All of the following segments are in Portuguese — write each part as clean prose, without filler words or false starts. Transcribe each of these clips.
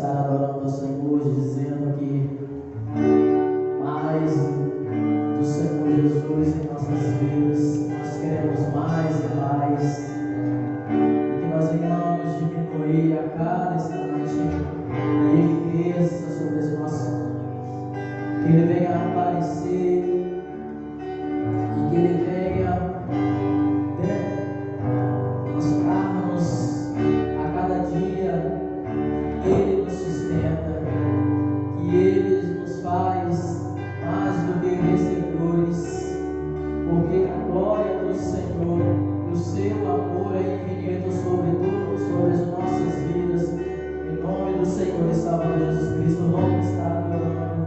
estar adorando ao Senhor, dizendo que mais do Senhor Jesus em nossas vidas, nós queremos mais e mais, que nós venhamos diminuir a cada instante e Ele cresça sobre as nossas vidas, que Ele venha aparecer e que Ele venha mostrar-nos a cada dia que Ele nos sustenta, que Ele nos faz mais do que vencedores, porque a glória do Senhor e o seu amor é infinito sobre tudo, sobre as nossas vidas. Em nome do Senhor e Salvador Jesus Cristo, vamos estar adorando.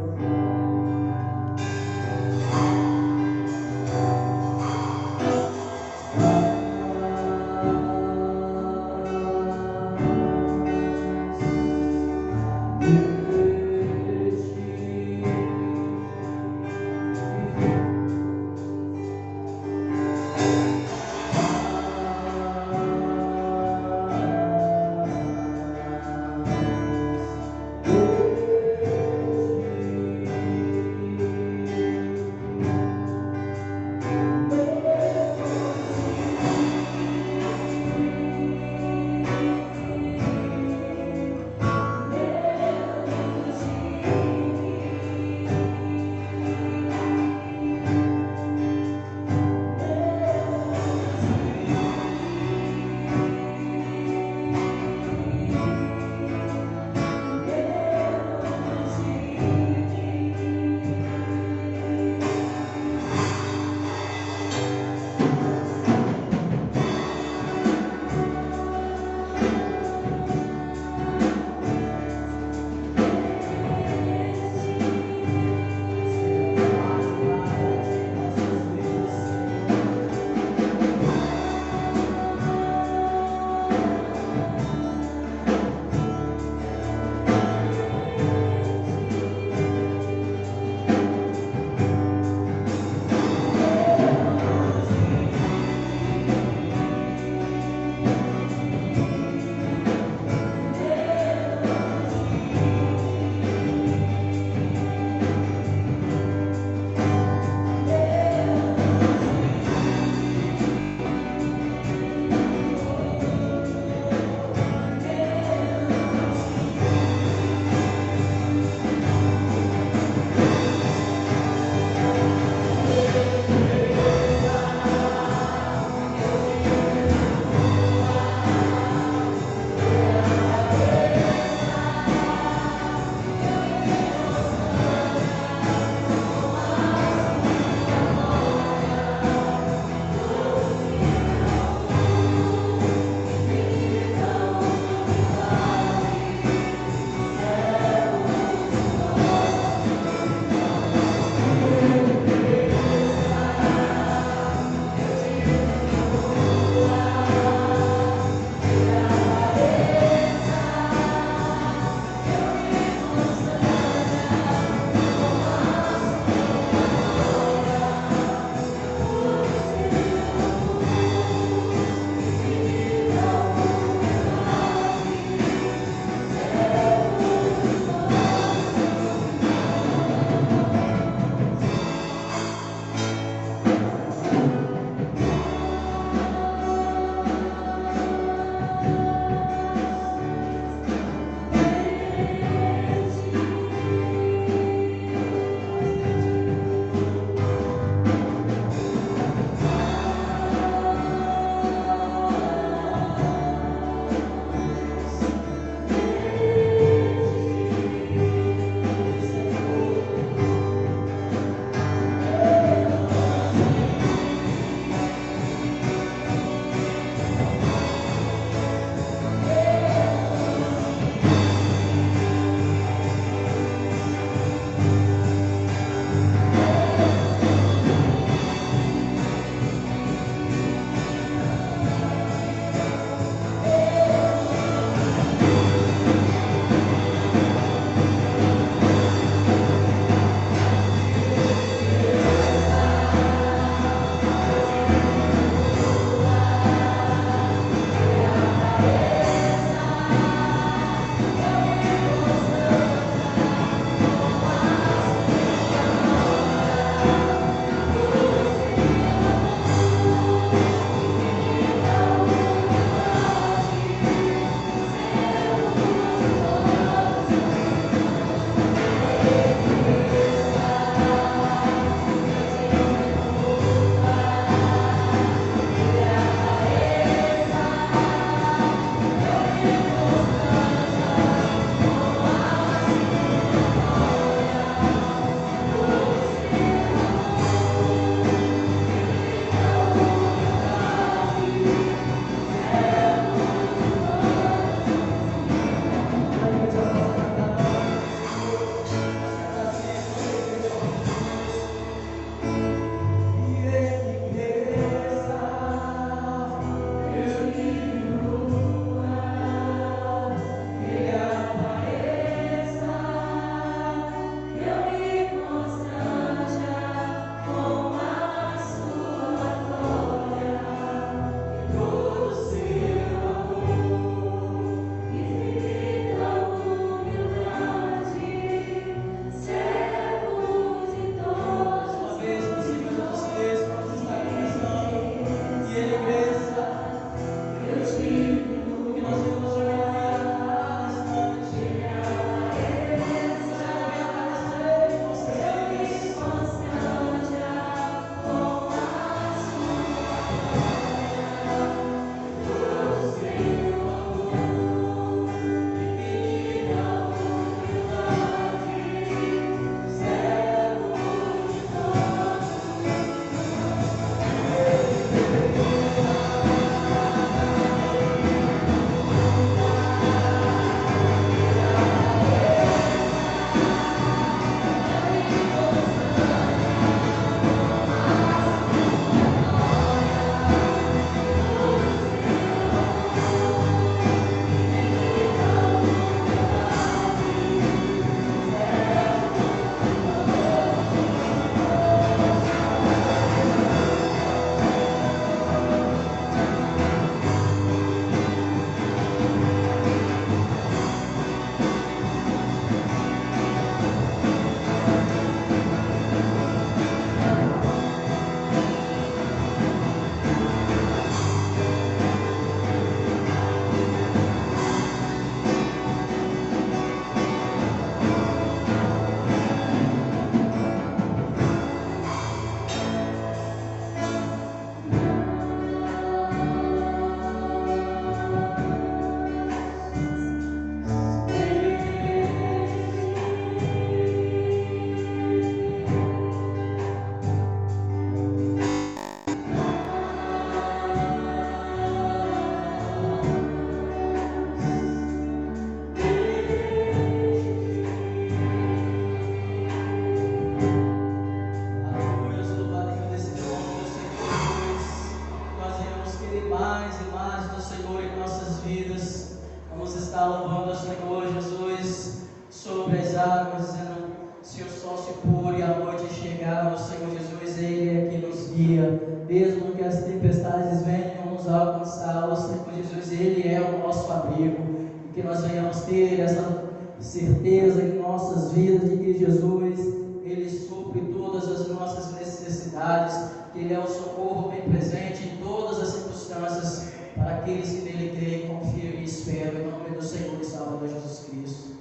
profetizaram, dizendo: se o sol se pôr e a noite chegar, o Senhor Jesus, Ele é que nos guia, mesmo que as tempestades venham nos alcançar, o Senhor Jesus, Ele é o nosso abrigo, e que nós venhamos ter essa certeza em nossas vidas de que Jesus, Ele supre todas as nossas necessidades, que Ele é o socorro bem presente em todas as circunstâncias, para aqueles que nele creem, confiam e esperam, em nome do Senhor e Salvador Jesus Cristo.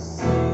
Sim.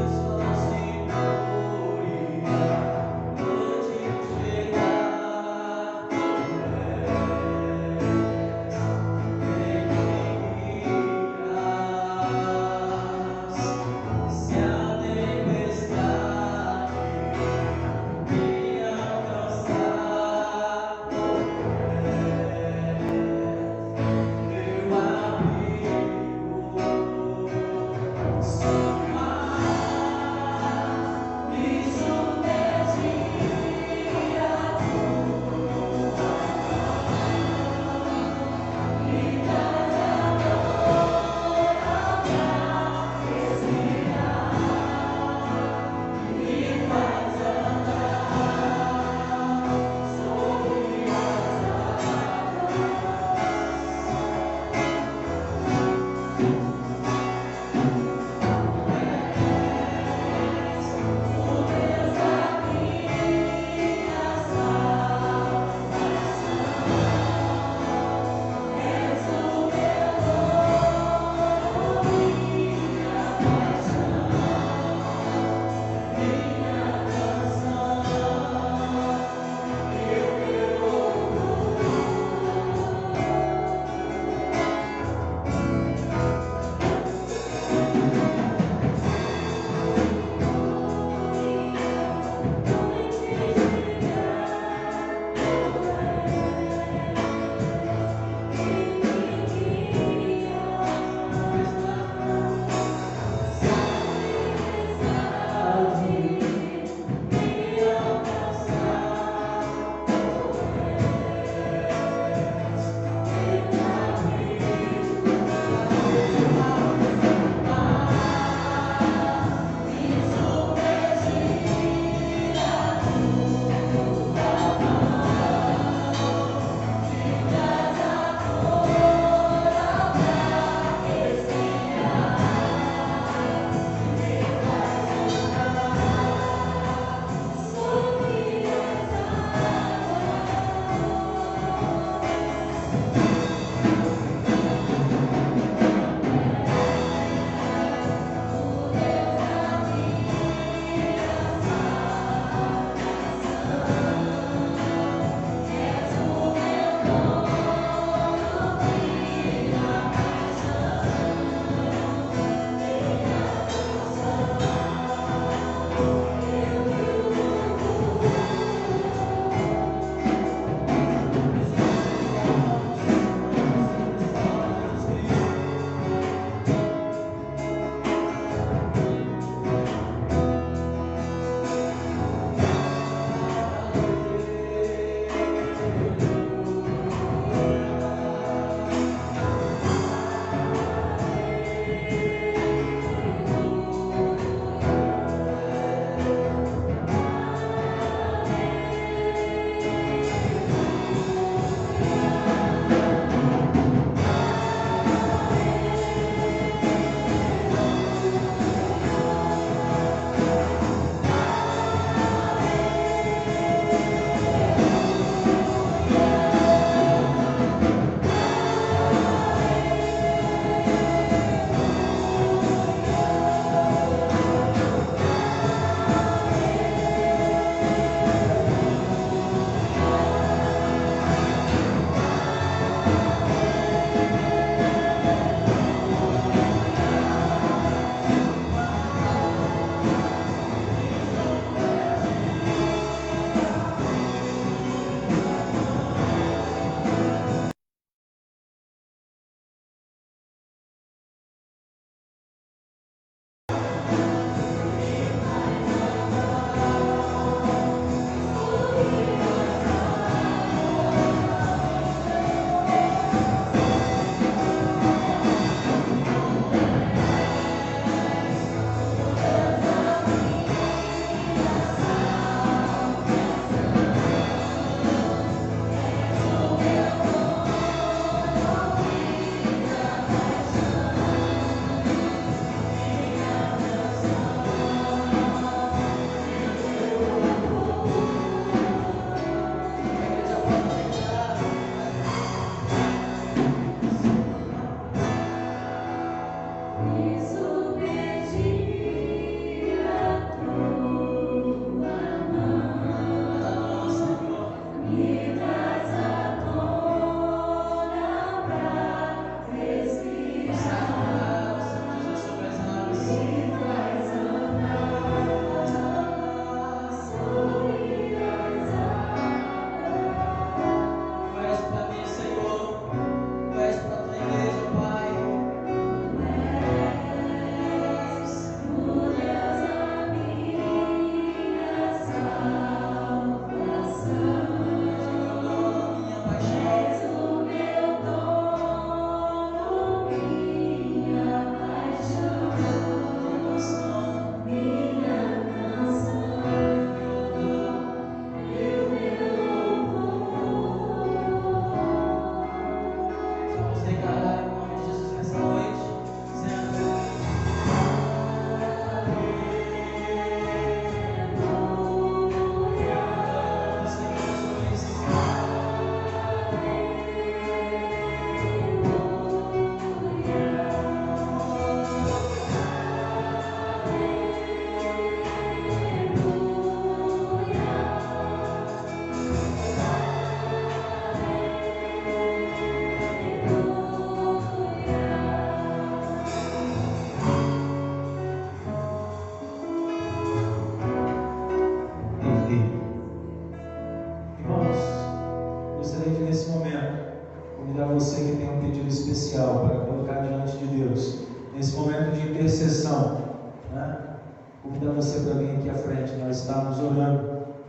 convidar você para vir aqui à frente. Nós estamos orando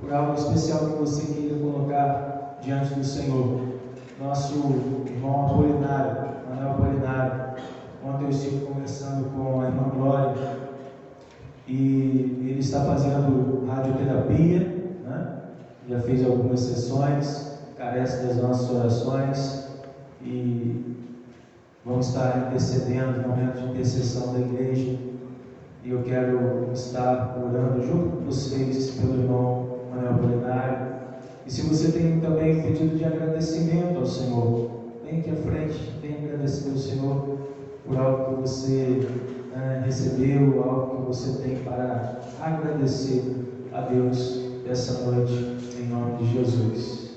por algo especial que você queira colocar diante do Senhor. Nosso irmão Apolinário, Manuel Apolinário, ontem eu estive conversando com a irmã Glória e ele está fazendo radioterapia, né? Já fez algumas sessões, carece das nossas orações e vamos estar intercedendo no momento de intercessão da igreja. E eu quero estar orando junto com vocês pelo irmão Manuel Apolinário. E se você tem também pedido de agradecimento ao Senhor, vem aqui à frente, venha agradecer ao Senhor por algo que você recebeu, algo que você tem para agradecer a Deus essa noite, em nome de Jesus.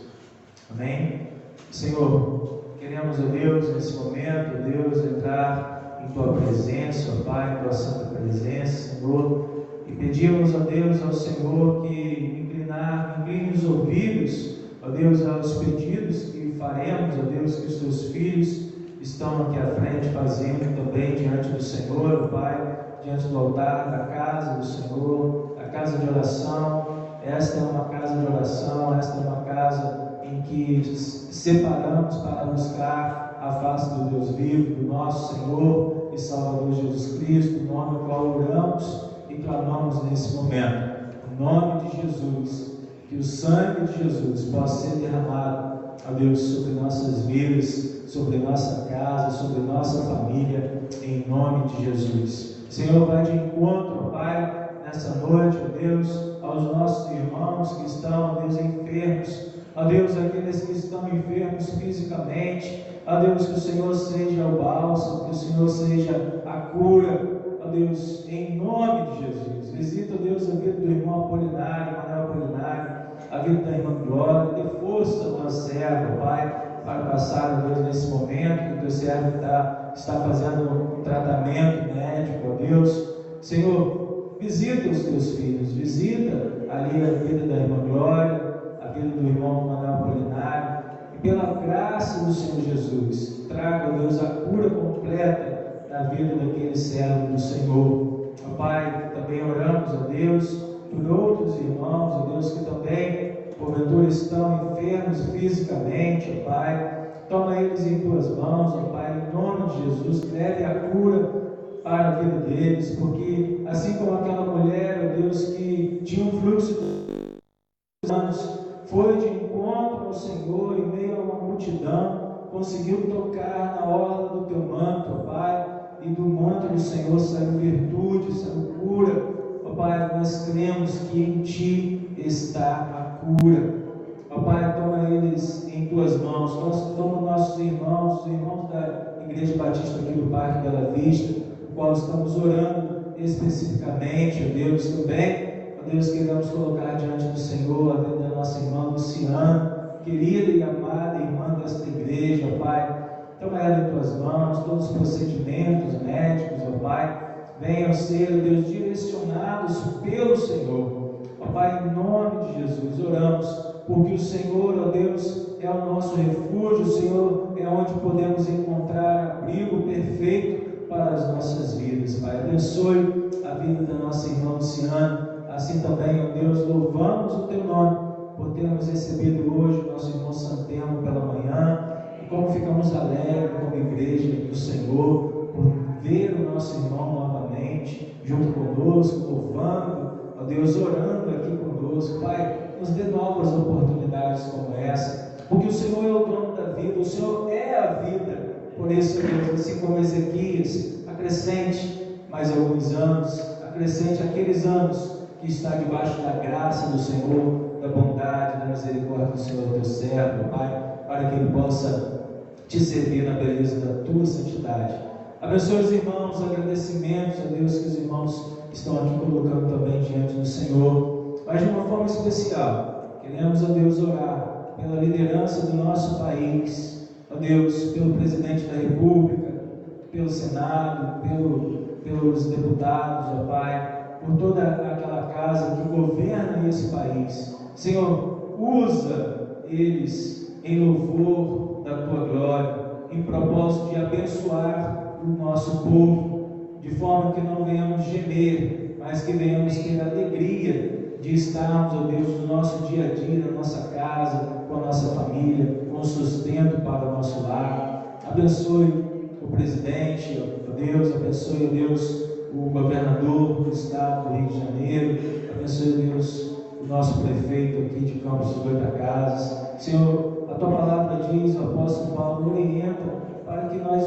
Amém? Senhor, queremos, ó Deus, nesse momento, ó Deus, entrar em Tua presença, ó Pai, em Tua santa presença, Senhor, e pedimos, ó Deus, ao Senhor que incline os ouvidos, ó Deus, aos pedidos que faremos, ó Deus, que os Teus filhos estão aqui à frente fazendo também diante do Senhor, ó Pai, diante do altar da casa do Senhor, a casa de oração. Esta é uma casa de oração, esta é uma casa em que separamos para buscar a face do Deus vivo, do nosso Senhor e Salvador Jesus Cristo, no nome do qual oramos e clamamos nesse momento. Em nome de Jesus, que o sangue de Jesus possa ser derramado, ó Deus, sobre nossas vidas, sobre nossa casa, sobre nossa família, em nome de Jesus. Senhor, vai de encontro, ó Pai, nessa noite, ó Deus, aos nossos irmãos que estão, ó Deus, enfermos, ó Deus, aqueles que estão enfermos fisicamente, ó Deus, que o Senhor seja o bálsamo, que o Senhor seja a cura, ó Deus, em nome de Jesus. Visita, ó Deus, a vida do irmão Apolinário, Manuel Apolinário, a vida da irmã Glória, dê força ao teu servo, Pai, para passar, ó Deus, nesse momento que o teu servo está fazendo um tratamento médico, ó Deus. Senhor, visita os teus filhos, visita ali a vida da irmã Glória, a vida do irmão Manuel Apolinário, e pela graça do Senhor Jesus, traga, ó Deus, a cura completa na vida daquele servo do Senhor. Ó Pai, também oramos, ó Deus, por outros irmãos, ó Deus, que também, porventura, estão enfermos fisicamente, ó Pai. Toma eles em Tuas mãos, ó Pai, em nome de Jesus, leve a cura para a vida deles, porque assim como aquela mulher, ó Deus, que tinha um fluxo de anos, foi de encontro ao Senhor em meio a uma multidão, conseguiu tocar na orla do Teu manto, ó Pai, e do manto do Senhor saiu virtude, saiu cura. Ó Pai, nós cremos que em Ti está a cura. Ó Pai, toma eles em Tuas mãos. Nós toma nossos irmãos, os irmãos da Igreja Batista aqui do Parque Bela Vista, o qual estamos orando especificamente, ó Deus, também. Ó Deus, queremos colocar diante do Senhor a vida da nossa irmã Luciana, querida e amada irmã desta igreja, ó Pai. Toma ela em Tuas mãos, todos os procedimentos médicos, ó Pai, venham ser, ó Deus, direcionados pelo Senhor. Ó Pai, em nome de Jesus, oramos, porque o Senhor, ó Deus, é o nosso refúgio, o Senhor é onde podemos encontrar abrigo perfeito para as nossas vidas. Pai, abençoe a vida da nossa irmã Luciana. Assim também, ó Deus, louvamos o Teu nome por termos recebido hoje o nosso irmão Santemo pela manhã, e como ficamos alegres como igreja do Senhor, por ver o nosso irmão novamente, junto conosco, louvando, ó Deus, orando aqui conosco. Pai, nos dê novas oportunidades como essa, porque o Senhor é o dono da vida, o Senhor é a vida. Por isso, Deus, assim como Ezequias, acrescente mais alguns anos, acrescente aqueles anos que está debaixo da graça do Senhor, da bondade, da misericórdia do Senhor, teu servo, Pai, para que ele possa te servir na beleza da tua santidade. Abençoe os irmãos, agradecimentos a Deus que os irmãos estão aqui colocando também diante do Senhor, mas de uma forma especial, queremos a Deus orar pela liderança do nosso país, a Deus, pelo presidente da República, pelo Senado, pelos deputados, ó Pai, por toda aquela casa que governa esse país. Senhor, usa eles em louvor da Tua glória, em propósito de abençoar o nosso povo, de forma que não venhamos gemer mas que venhamos ter a alegria de estarmos, ó Deus, no nosso dia a dia, na nossa casa, com a nossa família, com sustento para o nosso lar. Abençoe o presidente, ó Deus, abençoe, ó Deus, o governador do estado do Rio de Janeiro, abençoe, ó Deus, o nosso prefeito aqui de Campos dos Goytacazes. Senhor, a tua palavra diz, o apóstolo Paulo orienta para que nós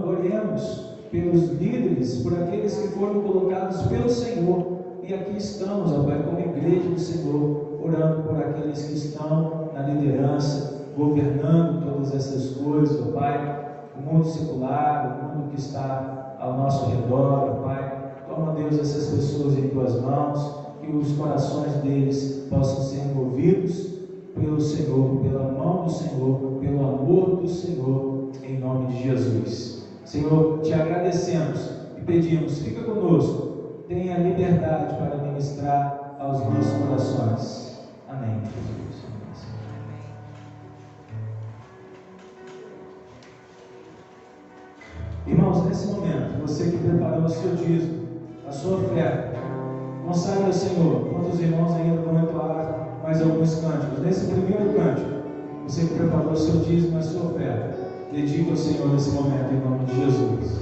oremos pelos líderes, por aqueles que foram colocados pelo Senhor. E aqui estamos, ó Pai, como igreja do Senhor, orando por aqueles que estão na liderança, governando todas essas coisas, ó Pai, o mundo secular, o mundo que está ao nosso redor, ó Pai. Toma, Deus, essas pessoas em tuas mãos, que os corações deles possam ser movidos pelo Senhor, pela mão do Senhor, pelo amor do Senhor, em nome de Jesus. Senhor, te agradecemos e pedimos, fica conosco, tenha liberdade para ministrar aos nossos corações. Amém. Irmãos, nesse momento, você que preparou o seu dízimo, a sua oferta, consagre ao Senhor. Quantos irmãos ainda vão entoar mais alguns cânticos? Nesse primeiro cântico, você que preparou o seu dízimo, a sua oferta, dedique ao Senhor nesse momento, em nome de Jesus.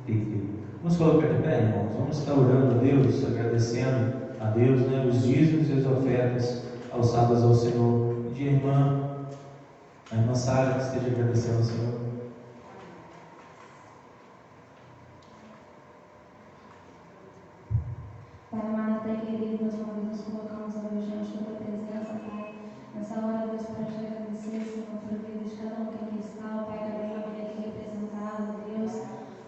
Vamos colocar de pé, irmãos. Vamos estar orando a Deus, agradecendo a Deus, né, os dízimos e as ofertas alçadas ao Senhor. Pedir a irmã Sara que esteja agradecendo ao Senhor. Pai amado, Pai querido, mais uma vez nos colocamos hoje diante da tua presença, Pai. Nessa hora, Deus, para te agradecer, Senhor, pela vida de cada um que aqui está, Pai, cada família aqui representada, Deus,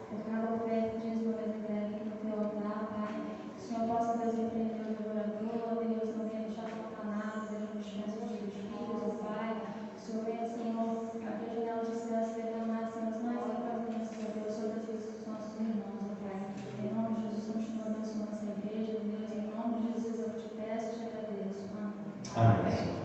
por cada oferta, dízimo, entregue aqui no teu altar, Pai. Que o Senhor possa, Deus, repreender o devorador, Deus, não venha deixar faltar nada, Deus, nos bênçãos dos teus filhos, Pai. Que o Senhor venha, Senhor, abrir a janela de céu e derramar, Senhor, as mais ricas bênçãos, Deus, sobre as vidas dos nossos irmãos, Pai. Em nome de Jesus, continua abençoando essa igreja, Deus, em nome de Jesus, eu te peço e te agradeço. Amém.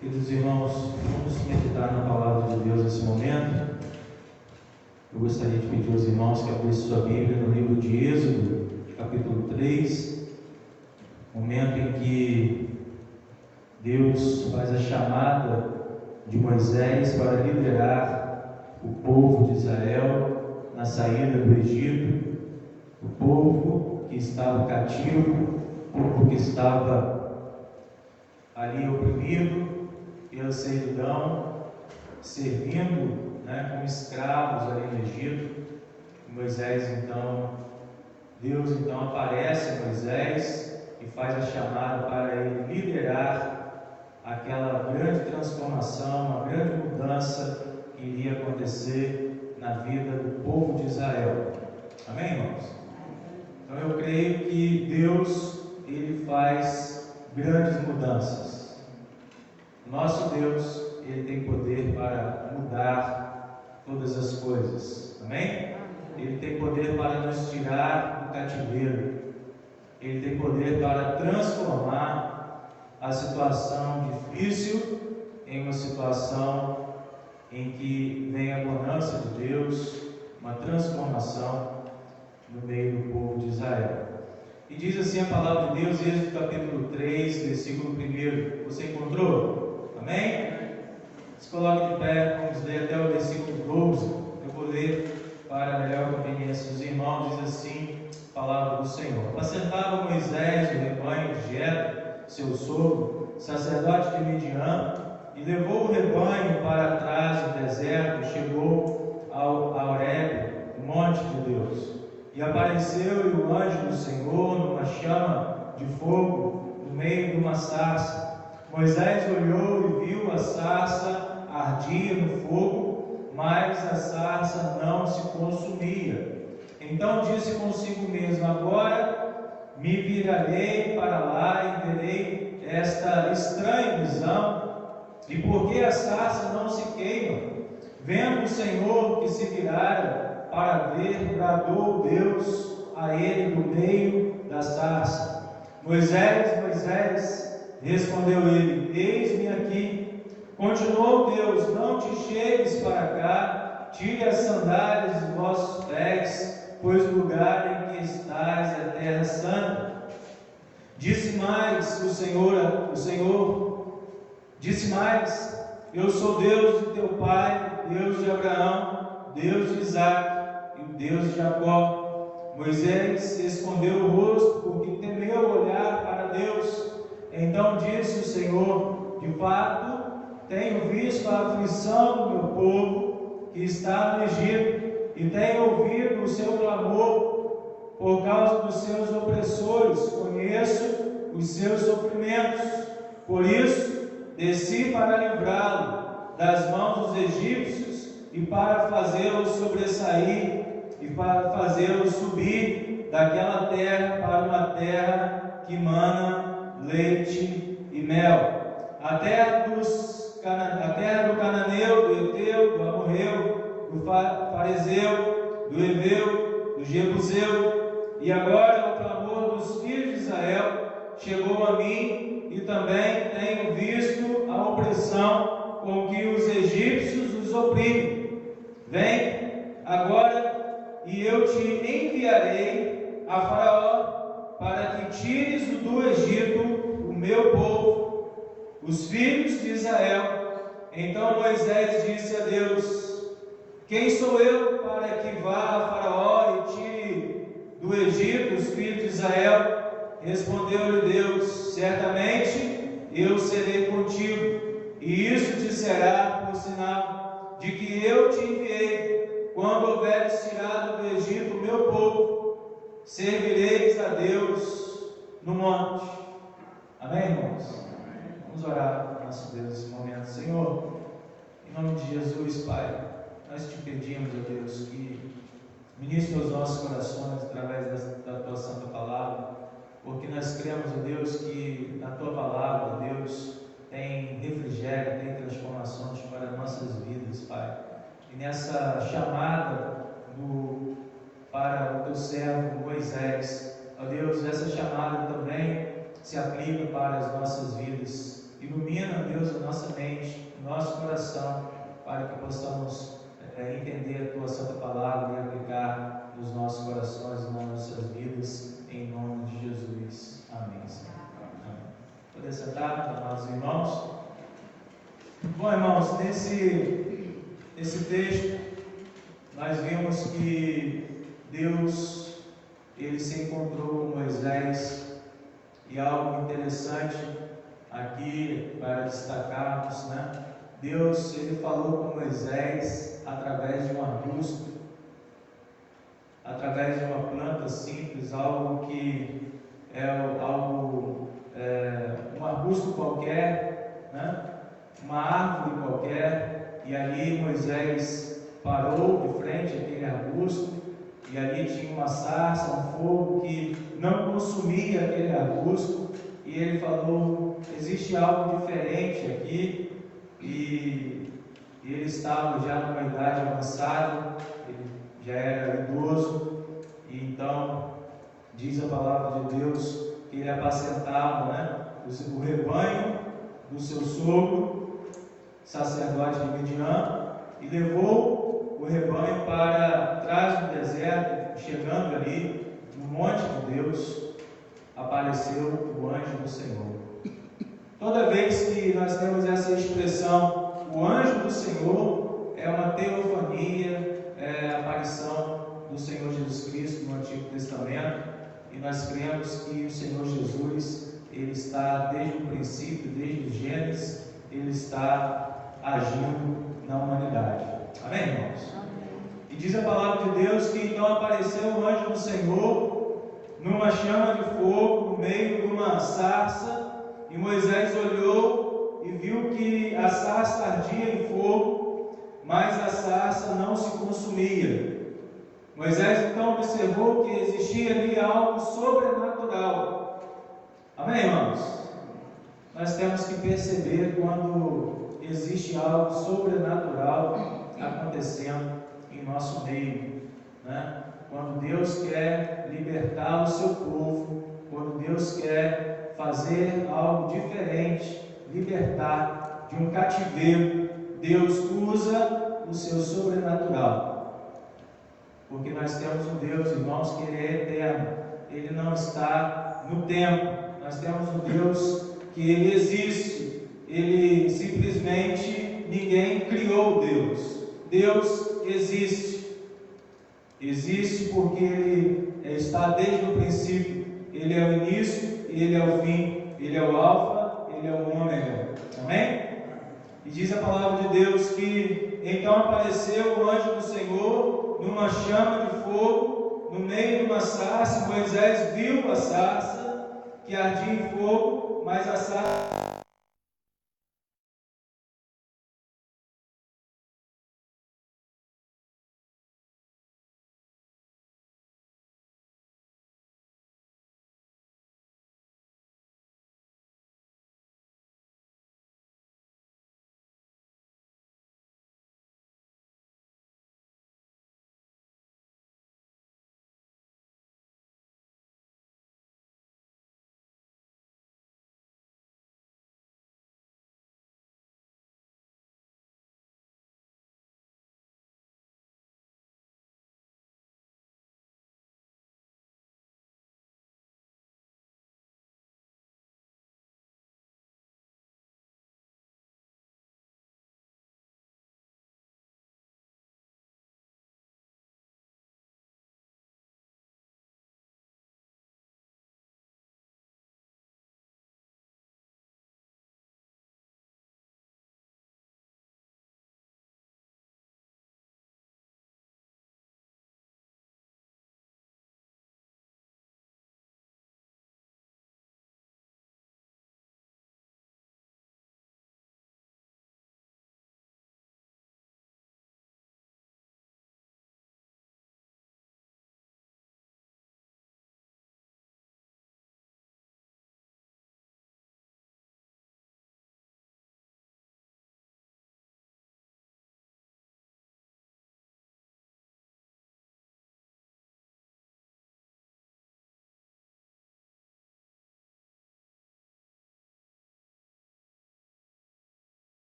Queridos irmãos, vamos meditar na palavra de Deus nesse momento. Eu gostaria de pedir aos irmãos que abrissem sua Bíblia no livro de Êxodo, capítulo 3, momento em que Deus faz a chamada de Moisés para liderar o povo de Israel na saída do Egito, o povo que estava cativo, o povo que estava ali oprimido pela servidão, servindo, né, como escravos ali no Egito. Deus então aparece a Moisés e faz a chamada para ele liderar aquela grande transformação, uma grande mudança que iria acontecer na vida do povo de Israel. Amém, irmãos? Então eu creio que Deus, Ele faz grandes mudanças. Nosso Deus, Ele tem poder para mudar todas as coisas. Amém? Ele tem poder para nos tirar do cativeiro. Ele tem poder para transformar a situação difícil em uma situação em que vem a bonança de Deus, uma transformação no meio do povo de Israel. E diz assim a palavra de Deus, Êxodo capítulo 3, versículo 1. Você encontrou? Amém? Se coloque de pé, vamos ler até o versículo 12. Eu vou ler para a melhor conveniência dos irmãos. Diz assim a palavra do Senhor: Apacentava Moisés o rebanho de Jetro, seu sogro, sacerdote de Midian, e levou o rebanho para trás do deserto e chegou a Horebe, o monte de Deus. E apareceu-lhe o anjo do Senhor numa chama de fogo no meio de uma sarça. Moisés olhou e viu a sarça ardia no fogo, mas a sarça não se consumia. Então disse consigo mesmo: agora me virarei para lá e verei esta estranha visão. E por que a sarça não se queima? Vendo o Senhor que se virara para ver, bradou Deus a ele no meio da sarça: Moisés, Moisés. Respondeu ele: eis-me aqui. Continuou Deus: não te chegues para cá, tire as sandálias dos vossos pés, pois o lugar em que estás é terra santa. Disse mais o Senhor, disse mais: eu sou Deus de teu pai, Deus de Abraão, Deus de Isaque e o Deus de Jacó. Moisés escondeu o rosto, porque temeu olhar para Deus. Então disse o Senhor: de fato, tenho visto a aflição do meu povo que está no Egito, e tenho ouvido o seu clamor por causa dos seus opressores. Conheço os seus sofrimentos. Por isso, desci para livrá-lo das mãos dos egípcios e para fazê-lo sobressair e para fazê-lo subir daquela terra para uma terra que mana leite e mel, a terra do cananeu, do Eteu, do amorreu, do fariseu, do heveu, do jebuseu. E agora o clamor dos filhos de Israel chegou a mim, e também tenho visto a opressão com que os egípcios os oprimem. Vem agora e eu te enviarei a Faraó, para que tires do Egito o meu povo, os filhos de Israel. Então Moisés disse a Deus: quem sou eu para que vá a Faraó e tire do Egito os filhos de Israel? Respondeu-lhe Deus: certamente eu serei contigo, e isso te será por sinal de que eu te enviei. Quando houveres tirado do Egito o meu povo, servireis a Deus no monte. Amém, irmãos? Vamos orar para nosso Deus nesse momento. Senhor, em nome de Jesus, Pai, nós te pedimos, ó Deus, que ministre os nossos corações através da tua santa palavra, porque nós cremos, ó Deus, que na tua palavra, ó Deus, tem refrigério, tem transformações para nossas vidas, Pai. E nessa chamada para o teu servo Moisés, ó Deus, essa chamada também se aplica para as nossas vidas. Ilumina, Deus, a nossa mente, o nosso coração, para que possamos entender a tua santa palavra e aplicar nos nossos corações e nas nossas vidas, em nome de Jesus. Amém, Senhor. Amém. Poder sentar, amados irmãos. Bom, irmãos, nesse texto nós vimos que Deus, ele se encontrou com Moisés, e algo interessante aqui para destacarmos, né? Deus, ele falou com Moisés através de um arbusto, através de uma planta simples, algo que um arbusto qualquer, né? Uma árvore qualquer, e ali Moisés parou de frente àquele arbusto, e ali tinha uma sarça, um fogo que não consumia aquele arbusto, e ele falou: existe algo diferente aqui. E ele estava já numa idade avançada, ele já era idoso, e então diz a palavra de Deus que ele apacentava, né, o rebanho do seu sogro, sacerdote de Midian, e levou o rebanho para trás do deserto. Chegando ali no monte de Deus, apareceu o anjo do Senhor. Toda vez que nós temos essa expressão, o anjo do Senhor, é uma teofania, é a aparição do Senhor Jesus Cristo no Antigo Testamento, e nós cremos que o Senhor Jesus, ele está desde o princípio, desde o Gênesis, ele está agindo na humanidade. Amém, irmãos? E diz a palavra de Deus que então apareceu o anjo do Senhor numa chama de fogo, no meio de uma sarça. E Moisés olhou e viu que a sarça ardia em fogo, mas a sarça não se consumia. Moisés então observou que existia ali algo sobrenatural. Amém, irmãos? Nós temos que perceber quando existe algo sobrenatural acontecendo em nosso meio, né? Quando Deus quer libertar o seu povo, quando Deus quer fazer algo diferente, libertar de um cativeiro, Deus usa o seu sobrenatural. Porque nós temos um Deus, irmãos, que ele é eterno, ele não está no tempo. Nós temos um Deus que ele existe, ele simplesmente, ninguém criou Deus. Deus existe. Existe porque ele está desde o princípio. Ele é o início e ele é o fim. Ele é o alfa, ele é o ômega. Amém? E diz a palavra de Deus que então apareceu o anjo do Senhor numa chama de fogo, no meio de uma sarça. Moisés viu a sarça que ardia em fogo, mas a sarça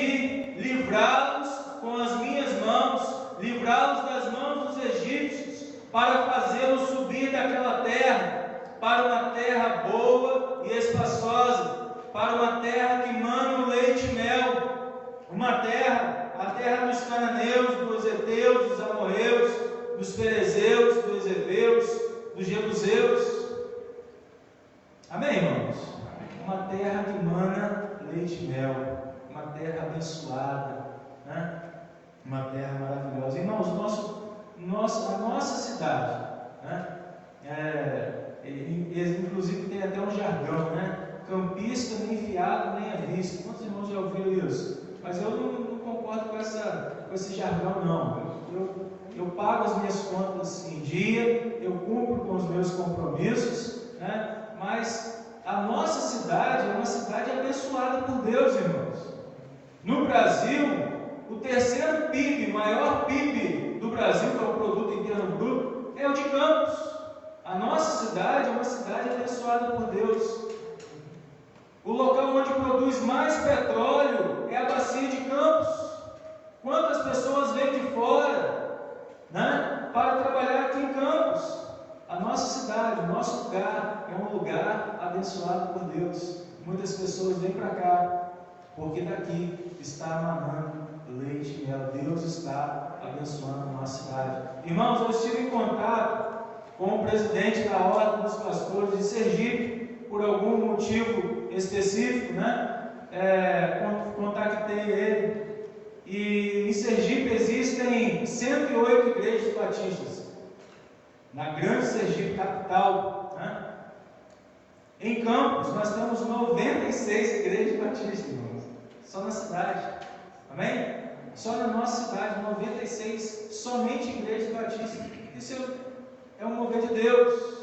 decidi livrá-los com as minhas mãos, livrá-los das mãos dos egípcios, para fazê-los subir daquela terra, para uma terra boa e espaçosa, para uma terra que mana leite e mel, uma terra, a terra dos cananeus, dos heteus, dos amorreus, dos ferezeus, dos heveus, dos jebuseus. Amém, irmãos? Uma terra que mana leite e mel, uma terra abençoada, né? Uma terra maravilhosa. Irmãos, a nossa cidade, né? Inclusive tem até um jargão, né? Campista nem fiado nem à vista. Quantos irmãos já ouviram isso? Mas eu não concordo com esse jargão, não. Eu pago as minhas contas em dia, eu cumpro com os meus compromissos, né? Mas a nossa cidade é uma cidade abençoada por Deus, irmãos. No Brasil, o terceiro PIB, maior PIB do Brasil, que é o produto interno bruto, é o de Campos. A nossa cidade é uma cidade abençoada por Deus. O local onde produz mais petróleo é a bacia de Campos. Quantas pessoas vêm de fora, né, para trabalhar aqui em Campos? A nossa cidade, o nosso lugar é um lugar abençoado por Deus. Muitas pessoas vêm para cá porque daqui está manando leite e mel. Deus está abençoando a nossa cidade. Irmãos, eu estive em contato com o presidente da Ordem dos Pastores de Sergipe, por algum motivo específico, né? Contactei ele. E em Sergipe existem 108 igrejas batistas, na grande Sergipe capital, né? Em Campos nós temos 96 igrejas batistas, irmãos, só na cidade, amém? Só na nossa cidade, 96, somente igrejas batistas. Isso é um mover de Deus.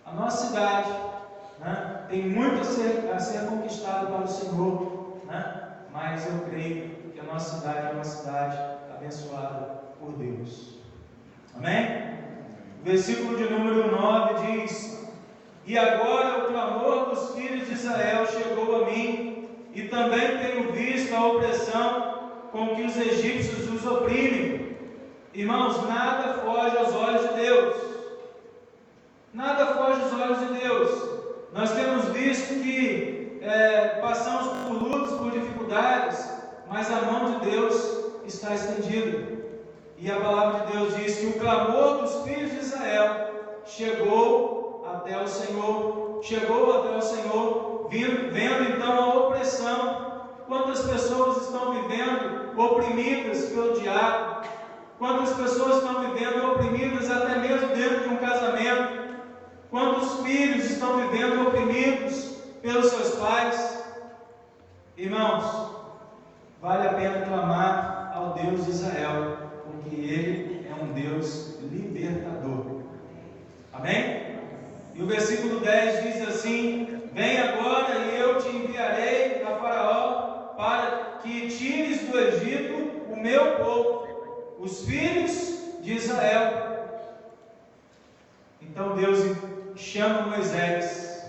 A nossa cidade, né, tem muito a ser conquistado para o Senhor, né? Mas eu creio que a nossa cidade é uma cidade abençoada por Deus, amém? O versículo de número 9 diz: e agora o clamor dos filhos de Israel chegou a mim, e também tenho visto a opressão com que os egípcios os oprimem. Irmãos, nada foge aos olhos de Deus. Nada foge aos olhos de Deus. Nós temos visto que passamos por lutas, por dificuldades, mas a mão de Deus está estendida. E a palavra de Deus diz que o clamor dos filhos de Israel chegou até o Senhor, vendo então a opressão. Quantas pessoas estão vivendo oprimidas pelo diabo? Quantas pessoas estão vivendo oprimidas até mesmo dentro de um casamento? Quantos filhos estão vivendo oprimidos pelos seus pais? Irmãos, vale a pena clamar ao Deus de Israel, porque Ele é um Deus libertador. Amém? E o versículo 10 diz assim: vem agora e eu te enviarei a Faraó, para que tires do Egito o meu povo, os filhos de Israel. Então Deus chama Moisés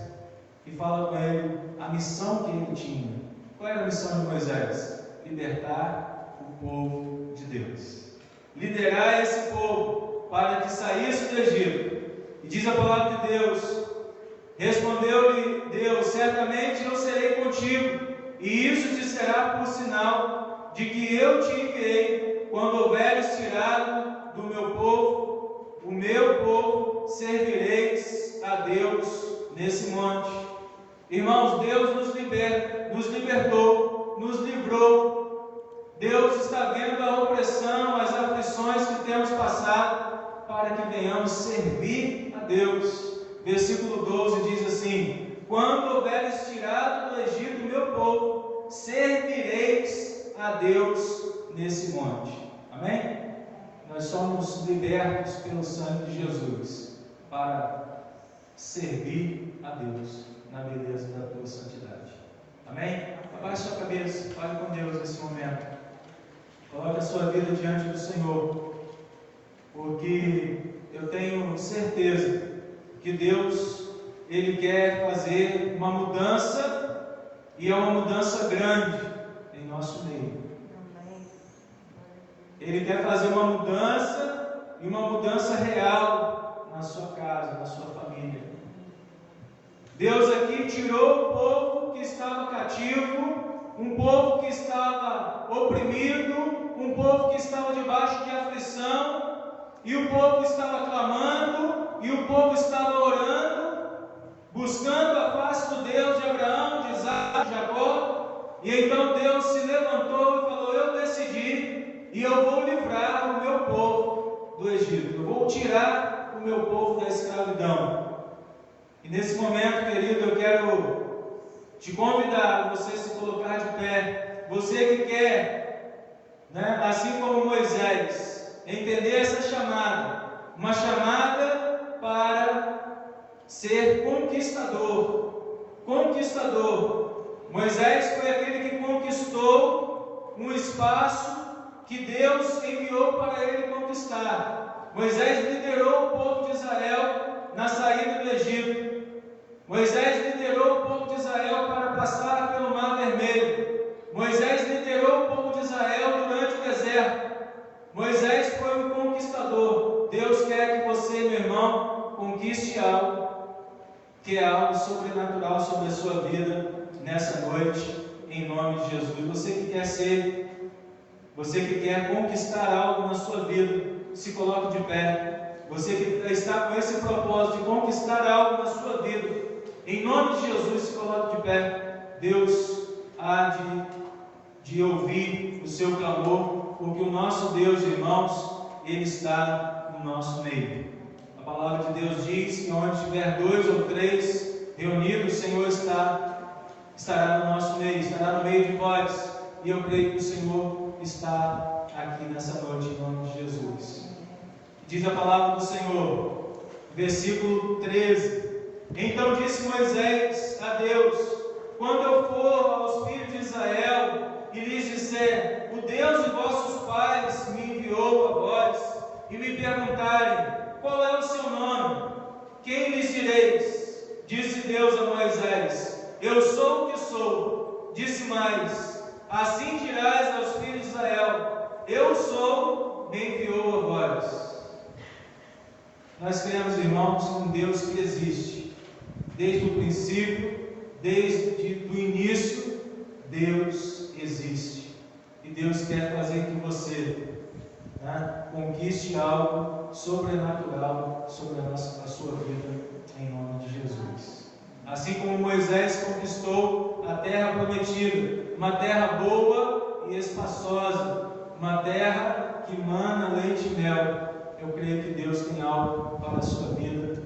e fala com ele a missão que ele tinha. Qual era a missão de Moisés? Libertar o povo de Deus, liderar esse povo para que saísse do Egito. E diz a palavra de Deus: respondeu-lhe Deus: certamente eu serei contigo, e isso te será por sinal de que eu te enviei. Quando houveres tirado do meu povo, o meu povo, servireis a Deus nesse monte. Irmãos, Deus nos libertou, nos livrou. Deus está vendo a opressão, as aflições que temos passado, para que venhamos servir a Deus. Versículo 12 diz assim: quando houveres tirado do Egito o meu povo, servireis a Deus nesse monte. Amém? Nós somos libertos pelo sangue de Jesus para servir a Deus na beleza da tua santidade. Amém? Abaixe sua cabeça, fale com Deus nesse momento. Coloque a sua vida diante do Senhor, porque eu tenho certeza que Deus, Ele quer fazer uma mudança, e é uma mudança grande em nosso meio. Ele quer fazer uma mudança, e uma mudança real na sua casa, na sua família. Deus aqui tirou o povo que estava cativo, um povo que estava oprimido, um povo que estava debaixo de aflição, e o povo estava clamando, e o povo estava orando, buscando a face do Deus de Abraão, de Isaac, de Jacó. E então Deus se levantou e falou: eu decidi, e eu vou livrar o meu povo do Egito, eu vou tirar o meu povo da escravidão. E nesse momento, querido, eu quero te convidar a você se colocar de pé. Você que quer, assim como Moisés, entender essa chamada, uma chamada para ser conquistador. Moisés foi aquele que conquistou um espaço que Deus enviou para ele conquistar. Moisés liderou o povo de Israel na saída do Egito. Moisés liderou o povo de Israel para passar pelo Mar Vermelho. Moisés liderou o povo de Israel durante o deserto. Moisés foi um conquistador. Deus quer que você, meu irmão, conquiste algo, que é algo sobrenatural sobre a sua vida nessa noite, em nome de Jesus. Você que quer conquistar algo na sua vida, se coloque de pé. Você que está com esse propósito de conquistar algo na sua vida, em nome de Jesus, se coloque de pé. Deus há de ouvir o seu clamor, porque o nosso Deus, irmãos, Ele está no nosso meio. A palavra de Deus diz que onde tiver 2 ou 3 reunidos, o Senhor estará no nosso meio, estará no meio de vós. E eu creio que o Senhor está aqui nessa noite, em nome de Jesus. Diz a palavra do Senhor, versículo 13: então disse Moisés a Deus: quando eu for aos filhos de Israel e lhes disser: o Deus de vossos pais me enviou a vós, e me perguntarem: qual é o seu nome? Quem lhes direis? Disse Deus a Moisés: eu sou o que sou. Disse mais: assim dirás aos filhos de Israel: eu sou, me enviou a vós. Nós cremos, irmãos, um Deus que existe desde o princípio, desde o início. Deus existe, e Deus quer fazer que você conquiste algo sobrenatural sobre a sua vida, em nome de Jesus. Assim como Moisés conquistou a terra prometida, uma terra boa e espaçosa, uma terra que mana leite e mel. Eu creio que Deus tem algo para a sua vida.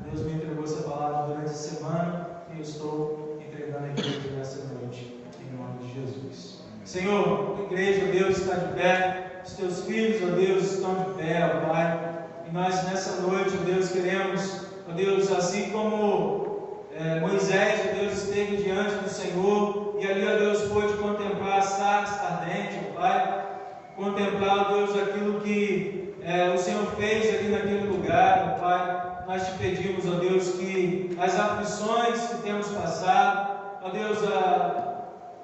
Deus me entregou essa palavra durante a semana e eu estou entregando aqui nessa noite, em nome de Jesus. Senhor, a igreja, Deus, está de pé, os teus filhos, ó Deus, estão de pé, ó Pai, e nós nessa noite, ó Deus, queremos, ó Deus, assim como Moisés, ó Deus, esteve diante do Senhor e ali, ó Deus, pôde contemplar a sarça ardente, ó Pai, contemplar, ó Deus, aquilo que o Senhor fez ali naquele lugar, ó Pai. Nós te pedimos, ó Deus, que as aflições que temos passado, ó Deus,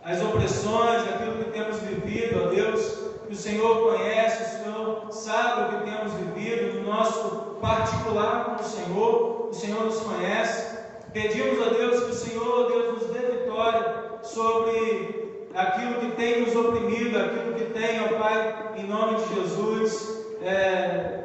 as opressões, aquilo que temos vivido, ó Deus, que o Senhor conhece, o Senhor sabe o que temos vivido, no nosso particular com o Senhor nos conhece. Pedimos, ó Deus, que o Senhor, ó Deus, nos dê vitória sobre aquilo que tem nos oprimido, aquilo que tem, ó Pai, em nome de Jesus,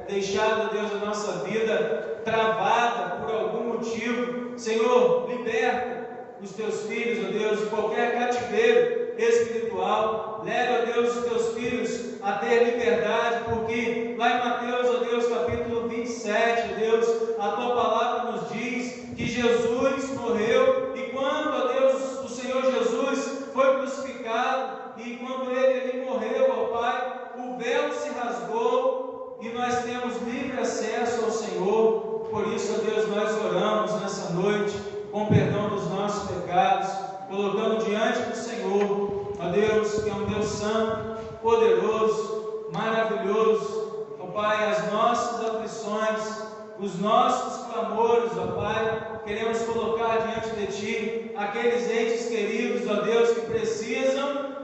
deixado, ó Deus, a nossa vida travada por algum motivo. Senhor, liberta os teus filhos, ó Deus, de qualquer cativeiro espiritual. Leva, ó Deus, os teus filhos a ter liberdade, porque lá em Mateus, ó Deus, capítulo 27, ó Deus, a tua palavra nos diz que Jesus morreu, e quando, ó Deus, o Senhor Jesus foi crucificado, e quando ele morreu, ó Pai, o véu se rasgou e nós temos livre acesso ao Senhor. Por isso, ó Deus, nós oramos nessa noite com perdão dos nossos pecados, colocando diante do Senhor, ó Deus, que é um Deus santo, poderoso, maravilhoso, ó Pai, as nossas aflições, os nossos clamores, ó Pai, queremos colocar diante de Ti aqueles entes queridos, ó Deus, que precisam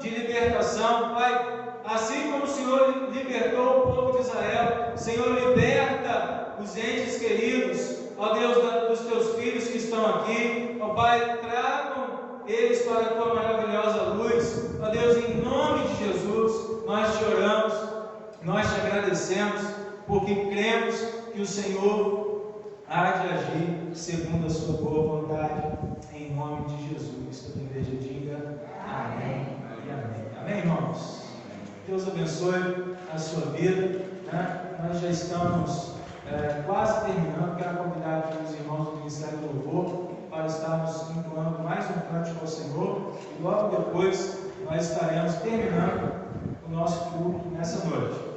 libertação, Pai, assim como o Senhor libertou o povo de Israel, Senhor, liberta os entes queridos, ó Deus, dos teus filhos que estão aqui, ó Pai, tragam eles para a tua maravilhosa luz, ó Deus, em nome de Jesus, nós te oramos, nós te agradecemos, porque cremos que o Senhor há de agir segundo a sua boa vontade, em nome de Jesus. Toda a igreja diga amém e amém. Amém, irmãos? Deus abençoe a sua vida, né? Nós já estamos quase terminando. Quero convidar aqui os irmãos do Ministério do Louvor para estarmos entoando mais um cântico ao Senhor, e logo depois nós estaremos terminando o nosso culto nessa noite.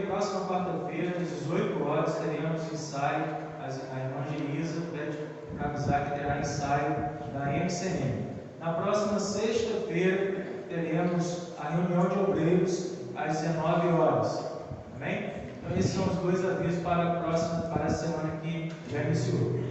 Próxima quarta-feira, às 18 horas, teremos ensaio. A irmã Geisa pede para avisar que terá ensaio da MCM. Na próxima sexta-feira, teremos a reunião de obreiros às 19 horas. Amém? Então, esses são os dois avisos para a semana que já iniciou.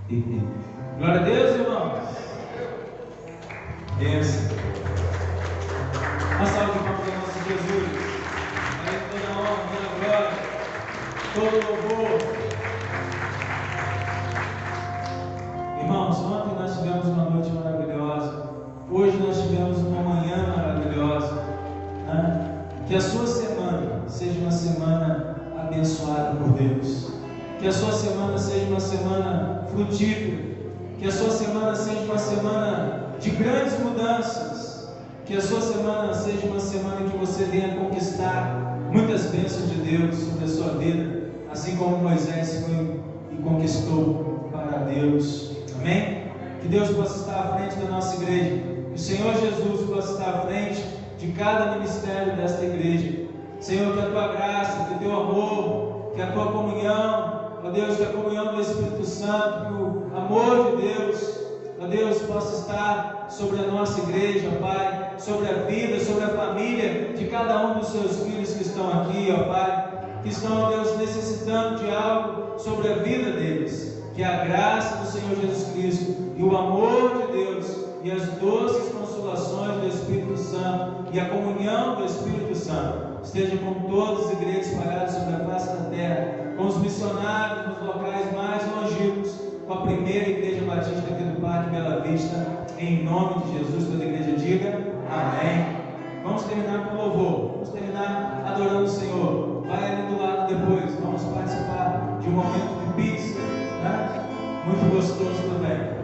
Glória a Deus, irmãos. Bênção. Uma salva de palmas ao nosso Jesus. A Ele toda a honra, toda a glória, todo louvor. Irmãos, ontem nós tivemos uma noite maravilhosa. Hoje nós tivemos uma manhã maravilhosa. Né? Que a sua semana seja uma semana abençoada por Deus. Que a sua semana seja uma semana frutífera. Que a sua semana seja uma semana de grandes mudanças. Que a sua semana seja uma semana que você venha conquistar muitas bênçãos de Deus sobre a sua vida, assim como Moisés foi e conquistou para Deus. Amém? Que Deus possa estar à frente da nossa igreja. Que o Senhor Jesus possa estar à frente de cada ministério desta igreja. Senhor, que a tua graça, que o teu amor, que a tua comunhão, ó Deus, que a comunhão do Espírito Santo, que o amor de Deus, ó Deus, possa estar sobre a nossa igreja, Pai, sobre a vida, sobre a família de cada um dos seus filhos que estão aqui, ó Pai, que estão, ó Deus, necessitando de algo sobre a vida deles. Que a graça do Senhor Jesus Cristo e o amor de Deus e as doces consolações do Espírito Santo e a comunhão do Espírito Santo esteja com todas as igrejas espalhadas sobre a face da terra, com os missionários nos locais mais longínquos, com a primeira igreja batista aqui do Parque Bela Vista, em nome de Jesus. Toda a igreja diga amém. Vamos terminar com louvor, vamos terminar adorando o Senhor. Vai ali do lado depois, vamos participar de um momento de pizza, né? Muito gostoso também.